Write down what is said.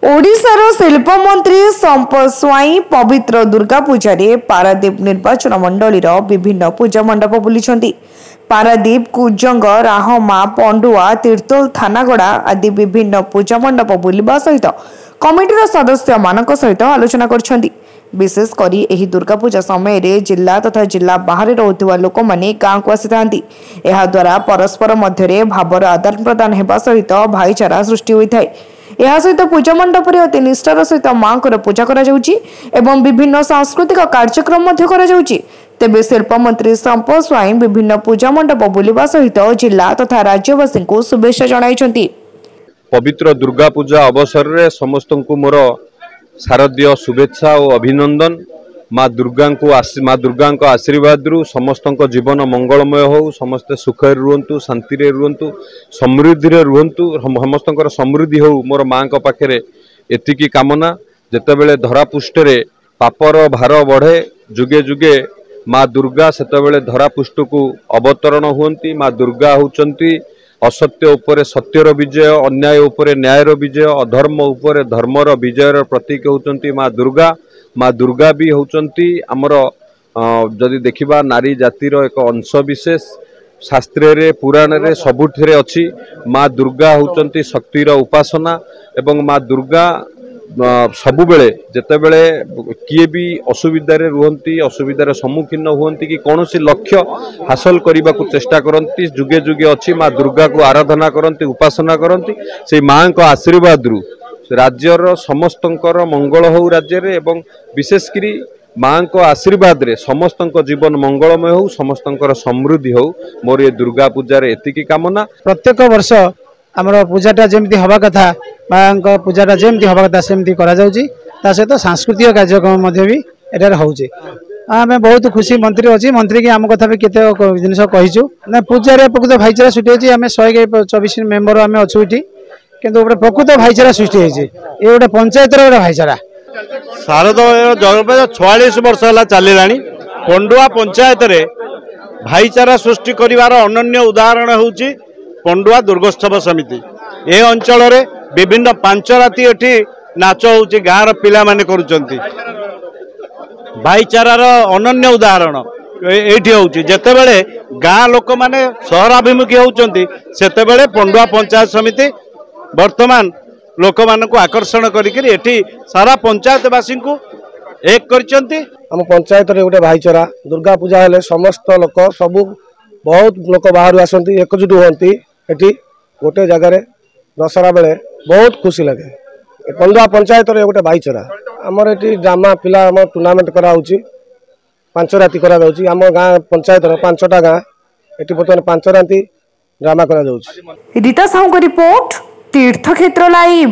ओडिशार शिल्प मंत्री संपद स्वाई पवित्र दुर्गा पूजा रे पारादीप निर्वाचन मंडलीर विभिन्न पूजा मंडप बुलिछंती। पारादीप कुजंग राहमा पंडुआ तीर्तोल थानागड़ा आदि विभिन्न पूजा मंडप बुलिबा सहित कमिटीर सदस्य मानक सहित आलोचना करछंती। विशेष करी एही दुर्गा पूजा समय रे जिला तथा जिला बाहर रहुथिबा लोक माने गाँ को आसिथांती। एहा द्वारा परस्पर मध्यरे भावर आदान प्रदान हेबा सहित भाईचारा सृष्टि होइथाय। यह सहित पूजा मंडप अति निष्ठार सहित माँ को पूजा एवं विभिन्न सांस्कृतिक कार्यक्रम तेबे शिल्प मंत्री संपद स्वाई विभिन्न पूजा मंडप बुलिबा सहित जिला तथा राज्यवासी को शुभेच्छा जणाइछंती। पवित्र दुर्गा पूजा अवसर रे समस्त को मोर शारदीय शुभेच्छा और अभिनंदन। माँ दुर्गा को आशीर्वाद रु समस्त जीवन मंगलमय हो, समस्ते सुख रुहतु, शांति रुहतु, समृद्धि रुहतु, समस्त समृद्धि हो। मोर माँ का पाखे एतिकी कामना। जेतेबेले धरापृष्ठ रे पापर भार बढ़े जुगे जुगे माँ दुर्गा सेतेबेले धरापृष्ठ को अवतरण हुंती। माँ दुर्गा होचंती असत्य उपरे सत्यर विजय, अन्याय उपरे न्यायर विजय, अधर्म उपरे धर्मर विजयर प्रतीक होचंती माँ दुर्गा। माँ दुर्गा भी होचंती आमर जदि देखिबा नारी जातिर एक अंश विशेष। शास्त्र रे पुराण रे सबुठरे अछि माँ दुर्गा होचंती शक्तिर उपासना। एवं माँ दुर्गा सबु बेले जेतेबेले किए भी असुविधा रे रुहंती, असुविधार सम्मुखीन हुंती कि कौनसी लक्ष्य हासिल करने को चेष्टा करती, जुगे जुगे अच्छी माँ दुर्गा को आराधना करती, उपासना करती। से माँ का आशीर्वाद रु राज्यर समस्तंकर मंगल हो राज्य रे एवं विशेषकरी माँ को आशीर्वाद रे समस्तंक जीवन मंगलमय हो, समस्तंकर समृद्धि हो। मोर ये दुर्गा पूजा रे एतिकी कामना। प्रत्येक वर्ष आमर पूजाटा जमती हवा कथा, माँ का पूजाटा जमती हवा कथा सेमती करा जाउची। ता सहित सांस्कृतिक कार्यक्रम भी एटार होउची। आमे बहुत खुशी मंत्री अच्छी, मंत्री की आम कथा भी केते जिनिस कहिचु ना। पूजा रे प्रकृत भाईचारा सृष्टि होची। आमे 124 मेंबर आमे अछु इठी, किंतु गोटे प्रकृत भाईचारा सृष्टि होची। ए गोटे पंचायत रे भाईचारा शारद 46 वर्ष है चलिलानी। पंडुआ पंचायत रे भाईचारा सृष्टि करिवार अनन्य उदाहरण होची पंडुआ दुर्गोत्सव समिति। ए अंचल रे विभिन्न 5 राति एठी नाच होची, गाँव पिला माने करूचंती। भाईचारार अनन्य उदाहरण एठी होची। जेतेबेले गाँ लोक माने सहराभिमुखी होचंती सेतेबेले पंडुआ पंचायत समिति वर्तमान लोक मान को आकर्षण करिकरी एठी सारा पंचायतवासी को एक करचंती। हम पंचायत रे गोटे भाईचारा दुर्गा पूजा हेले समस्त लोक सबु बहुत लोक बाहर आसंती, एकजुट होती। एठी गोटे जगह रे दशहरा बेले बहुत खुशी लगे। पंडुआ पंचायत रे गोटे भाईचारा आमर एठी ड्रामा पिला आम टूर्नामेंट करा होची, 5 राति करा जाउची। आम गाँ पंचायत रो 5टा गाँ एठी बर्तमान 5 राति ड्रामा करा जाउची। रीता साहू को रिपोर्ट, तीर्थक्षेत्र लाइव।